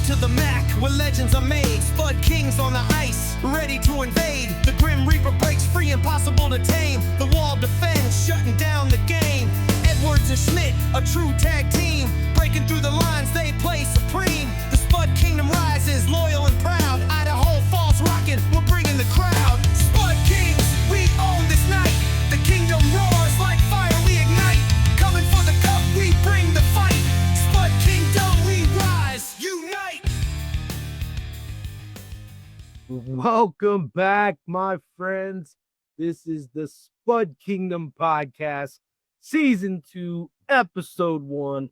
to the Mac, where legends are made. Spud Kings on the ice, ready to invade. The Grim Reaper breaks free, impossible to tame. The wall defends, shutting down the game. Edwards and Schmidt, a true tag team. Breaking through the lines, they play supreme. The Spud Kingdom rises, loyal and proud. Idaho Falls rocking, we're bringing the crowd. Spud Kings, we own this night. The kingdom roars like fire, we ignite. Coming for the cup, we bring the fight. Spud Kingdom, we rise, unite. Welcome back, my friends. This is the Spud Kingdom Podcast, Season 2, Episode 1.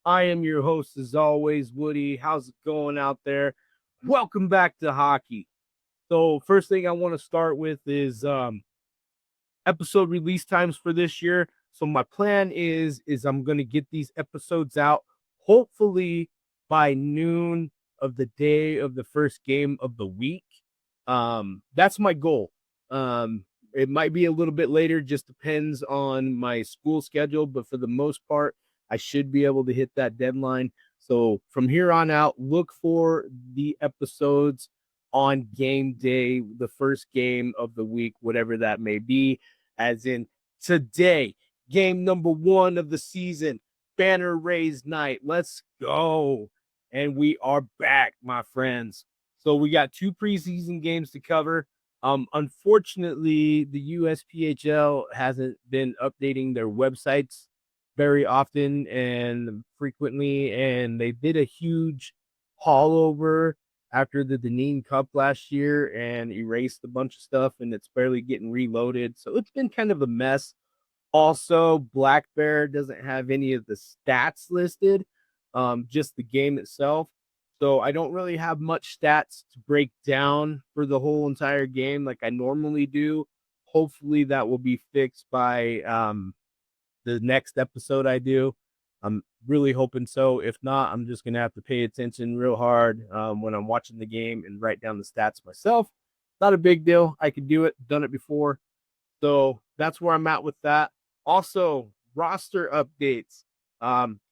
I am your host, as always, Woody. How's it going out there? Welcome back to hockey. So, first thing I want to start with is episode release times for this year. So, my plan is I'm going to get these episodes out, hopefully by noon of the day of the first game of the week. That's my goal. It might be a little bit later, just depends on my school schedule, but for the most part, I should be able to hit that deadline. So from here on out, look for the episodes on game day, the first game of the week, whatever that may be, as in today, game number 1 of the season, banner raise night. Let's go. And we are back, my friends. So we got 2 preseason games to cover. Unfortunately, the USPHL hasn't been updating their websites very often and frequently, and they did a huge haul over after the Deneen Cup last year and erased a bunch of stuff, and it's barely getting reloaded. So it's been kind of a mess. Also, Black Bear doesn't have any of the stats listed, just the game itself. So I don't really have much stats to break down for the whole entire game like I normally do. Hopefully that will be fixed by the next episode I do. I'm really hoping so. If not, I'm just going to have to pay attention real hard when I'm watching the game and write down the stats myself. Not a big deal. I can do it. Done it before. So that's where I'm at with that. Also, roster updates.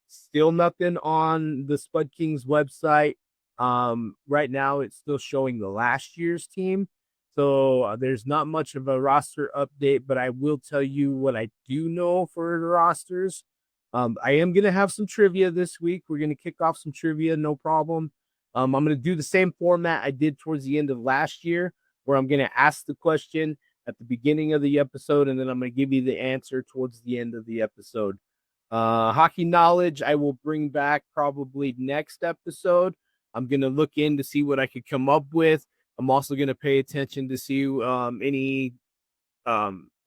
Still nothing on the Spud Kings website. Right now, it's still showing the last year's team. So there's not much of a roster update, but I will tell you what I do know for the rosters. I am going to have some trivia this week. We're going to kick off some trivia, no problem. I'm going to do the same format I did towards the end of last year, where I'm going to ask the question at the beginning of the episode, and then I'm going to give you the answer towards the end of the episode. Hockey knowledge, I will bring back probably next episode. I'm going to look in to see what I could come up with. I'm also going to pay attention to see any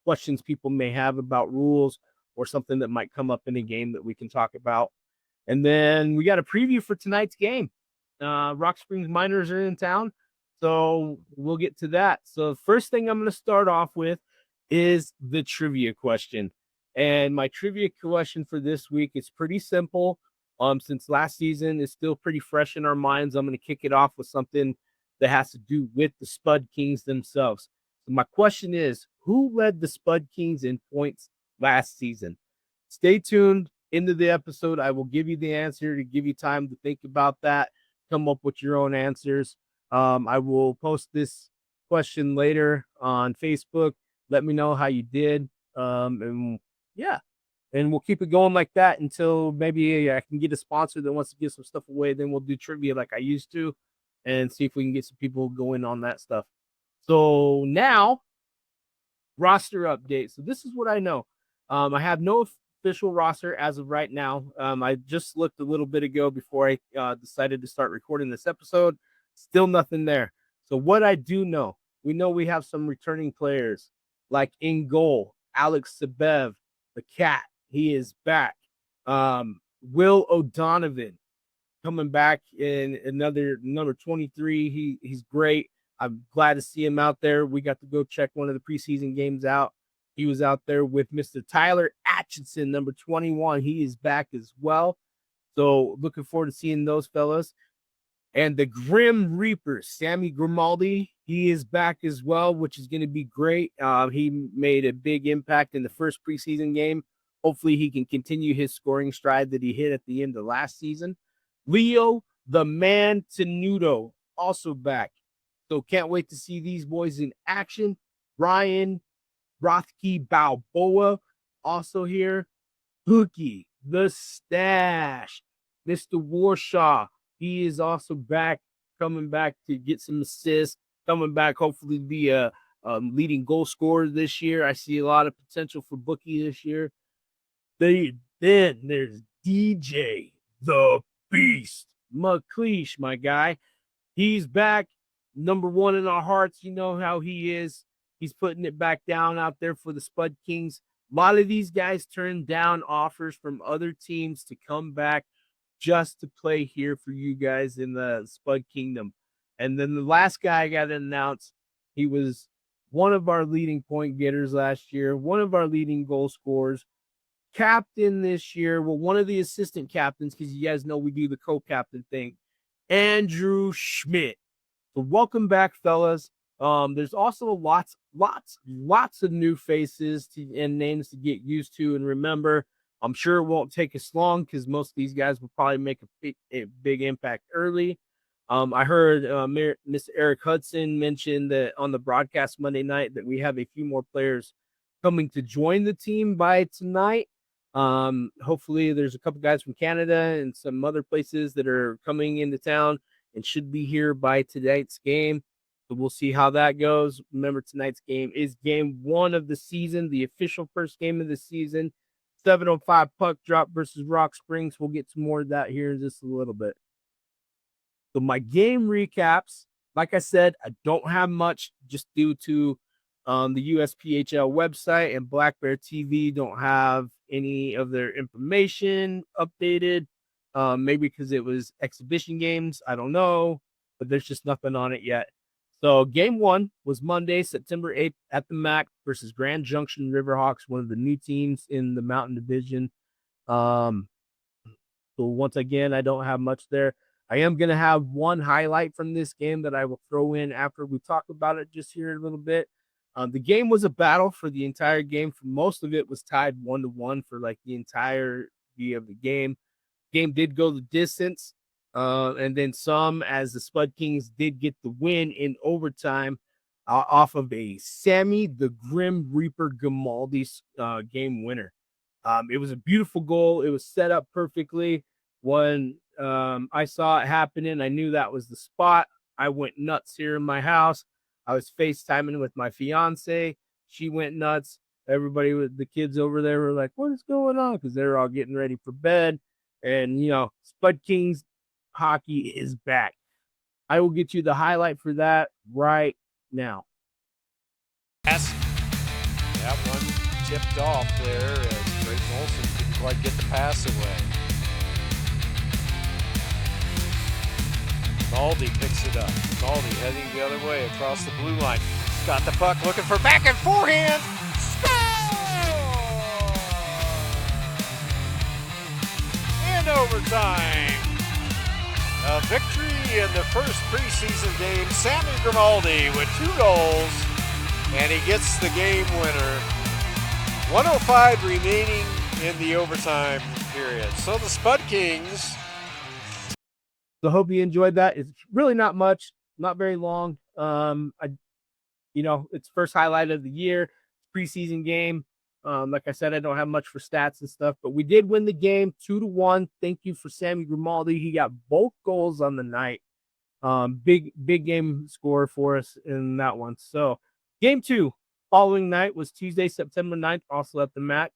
questions people may have about rules or something that might come up in a game that we can talk about. And then we got a preview for tonight's game. Rock Springs Miners are in town, so we'll get to that. So first thing I'm going to start off with is the trivia question. And my trivia question for this week is pretty simple. Since last season is still pretty fresh in our minds, I'm going to kick it off with something that has to do with the Spud Kings themselves. So my question is, who led the Spud Kings in points last season? Stay tuned into the episode. I will give you the answer to give you time to think about that, come up with your own answers. I will post this question later on Facebook. Let me know how you did. And we'll keep it going like that until maybe I can get a sponsor that wants to give some stuff away. Then we'll do trivia like I used to and see if we can get some people going on that stuff. So now, roster update. So this is what I know. I have no official roster as of right now. I just looked a little bit ago before I decided to start recording this episode. Still nothing there. So what I do know, we have some returning players like in goal, Alex Sebev, the Cat. He is back. Will O'Donovan coming back in another number 23. He's great. I'm glad to see him out there. We got to go check one of the preseason games out. He was out there with Mr. Tyler Atchison, number 21. He is back as well. So looking forward to seeing those fellas. And the Grim Reaper, Sammy Grimaldi, he is back as well, which is going to be great. He made a big impact in the first preseason game. Hopefully he can continue his scoring stride that he hit at the end of last season. Leo The man Tenuto also back. So can't wait to see these boys in action. Ryan Rothke Balboa also here. Hookie, the stash, Mr. Warshaw. He is also back, coming back to get some assists, coming back, hopefully be a leading goal scorer this year. I see a lot of potential for Bookie this year. Then there's DJ, the Beast, McLeish, my guy. He's back, number one in our hearts. You know how he is. He's putting it back down out there for the Spud Kings. A lot of these guys turned down offers from other teams to come back just to play here for you guys in the Spud Kingdom. And then the last guy I got to announce, he was one of our leading point getters last year, one of our leading goal scorers, captain this year. Well, one of the assistant captains, because you guys know we do the co-captain thing, Andrew Schmidt. So welcome back, fellas. There's also lots of new faces and names to get used to and remember. I'm sure it won't take us long because most of these guys will probably make a big impact early. I heard Mr. Eric Hudson mention that on the broadcast Monday night that we have a few more players coming to join the team by tonight. Hopefully there's a couple guys from Canada and some other places that are coming into town and should be here by tonight's game. So we'll see how that goes. Remember, tonight's game is game 1 of the season, the official first game of the season. 7:05 puck drop versus Rock Springs. We'll get to more of that here in just a little bit. So my game recaps, like I said, I don't have much just due to the USPHL website and Black Bear TV don't have any of their information updated. Maybe because it was exhibition games. I don't know, but there's just nothing on it yet. So game 1 was Monday, September 8th at the MAC versus Grand Junction Riverhawks, one of the new teams in the Mountain Division. So once again, I don't have much there. I am going to have one highlight from this game that I will throw in after we talk about it just here a little bit. The game was a battle for the entire game. For most of it was tied 1-1 for like the entirety of the game. Game did go the distance, and then some, as the Spud Kings did get the win in overtime off of a Sammy the Grim Reaper Gamaldi game winner. It was a beautiful goal. It was set up perfectly. When I saw it happening, I knew that was the spot. I went nuts here in my house. I was FaceTiming with my fiance. She went nuts. Everybody with the kids over there were like, what is going on? Because they're all getting ready for bed. And, Spud Kings hockey is back. I will get you the highlight for that right now. Pass. That one tipped off there as Drayton Olsen couldn't quite get the pass away. Maldi picks it up. Maldi heading the other way across the blue line. Got the puck, looking for back and forehand. In overtime. A victory in the first preseason game. Sammy Grimaldi with 2 goals, and he gets the game winner. 1:05 remaining in the overtime period. So the Spud Kings. So hope you enjoyed that. It's really not much, not very long. It's first highlight of the year, preseason game. Like I said, I don't have much for stats and stuff, but we did win the game 2-1. Thank you for Sammy Grimaldi. He got both goals on the night. Big game score for us in that one. So game 2 following night was Tuesday, September 9th, also at the MAC,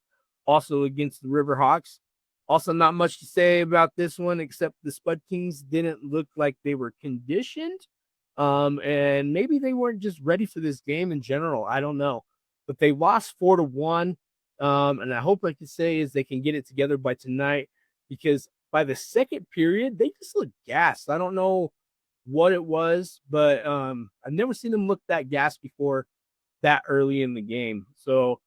also against the Riverhawks. Also, not much to say about this one, except the Spud Kings didn't look like they were conditioned. And maybe they weren't just ready for this game in general. I don't know. But they lost 4-1. And I hope, like you say, is they can get it together by tonight. Because by the second period, they just looked gassed. I don't know what it was, but I've never seen them look that gassed before that early in the game. So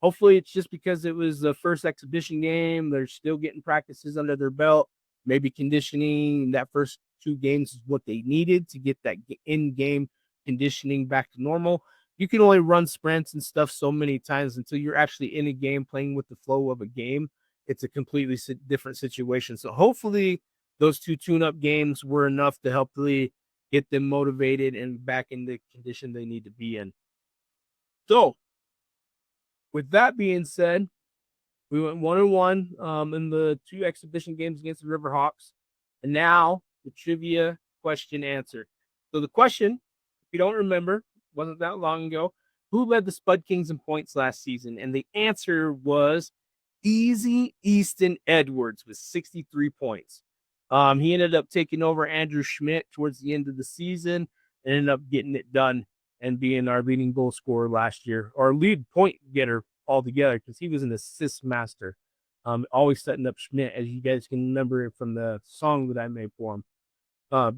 hopefully it's just because it was the first exhibition game. They're still getting practices under their belt. Maybe conditioning that first 2 games is what they needed to get that in-game conditioning back to normal. You can only run sprints and stuff so many times until you're actually in a game playing with the flow of a game. It's a completely different situation. So hopefully those 2 tune-up games were enough to help really get them motivated and back in the condition they need to be in. So, with that being said, we went 1-1 in the 2 exhibition games against the Riverhawks. And now the trivia question answer. So the question, if you don't remember, wasn't that long ago, who led the Spud Kings in points last season? And the answer was Easy Easton Edwards with 63 points. He ended up taking over Andrew Schmidt towards the end of the season and ended up getting it done and being our leading goal scorer last year, our lead point getter altogether, because he was an assist master. Always setting up Schmidt, as you guys can remember it from the song that I made for him.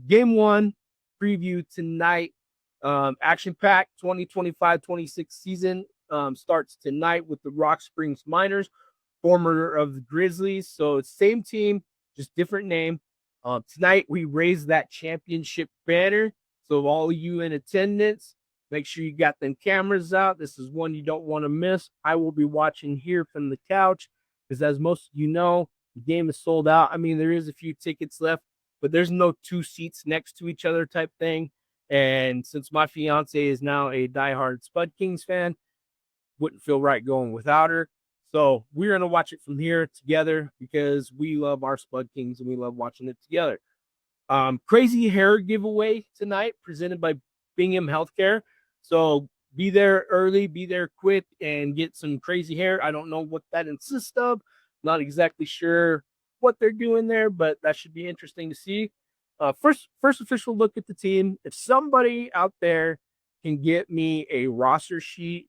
Game 1 preview tonight. Action-packed 2025-26 season starts tonight with the Rock Springs Miners, former of the Grizzlies. So it's same team, just different name. Tonight we raise that championship banner. So all of you in attendance, make sure you got them cameras out. This is one you don't want to miss. I will be watching here from the couch because, as most of you know, the game is sold out. I mean, there is a few tickets left, but there's no 2 seats next to each other type thing. And since my fiance is now a diehard Spud Kings fan, wouldn't feel right going without her. So we're going to watch it from here together because we love our Spud Kings and we love watching it together. Crazy hair giveaway tonight presented by Bingham Healthcare. So be there early, be there quick, and get some crazy hair. I don't know what that consists of. Not exactly sure what they're doing there, but that should be interesting to see. First official look at the team. If somebody out there can get me a roster sheet,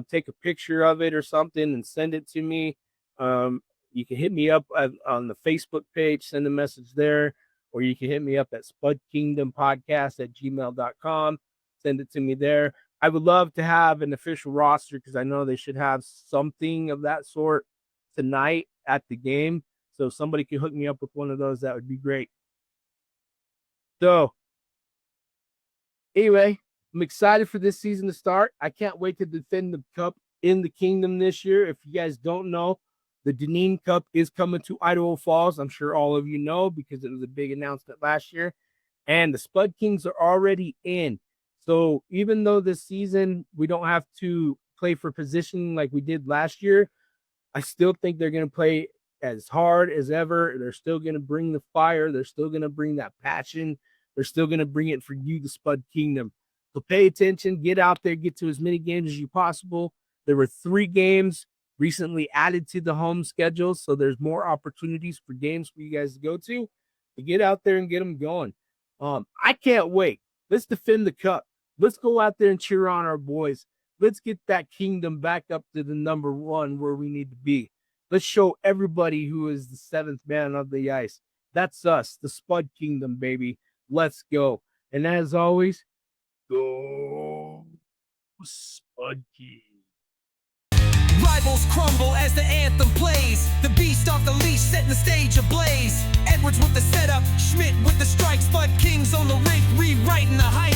take a picture of it or something and send it to me. You can hit me up on the Facebook page, send a message there, or you can hit me up at spudkingdompodcast@gmail.com. Send it to me there. I would love to have an official roster because I know they should have something of that sort tonight at the game. So if somebody can hook me up with one of those, that would be great. So anyway, I'm excited for this season to start. I can't wait to defend the cup in the kingdom this year. If you guys don't know, the Deneen Cup is coming to Idaho Falls. I'm sure all of you know because it was a big announcement last year. And the Spud Kings are already in. So even though this season we don't have to play for position like we did last year, I still think they're going to play as hard as ever. They're still going to bring the fire. They're still going to bring that passion. They're still going to bring it for you, the Spud Kingdom. So pay attention, get out there, get to as many games as you possible. There were 3 games recently added to the home schedule, so there's more opportunities for games for you guys to go to. So get out there and get them going. I can't wait. Let's defend the cup. Let's go out there and cheer on our boys. Let's get that kingdom back up to the number 1 where we need to be. Let's show everybody who is the 7th man of the ice. That's us, the Spud Kingdom, baby. Let's go. And as always, go Spud King. Rivals crumble as the anthem plays. The beast off the leash, setting the stage ablaze. Edwards with the setup, Schmidt with the strike. Spud Kings on the rig, rewriting the hype.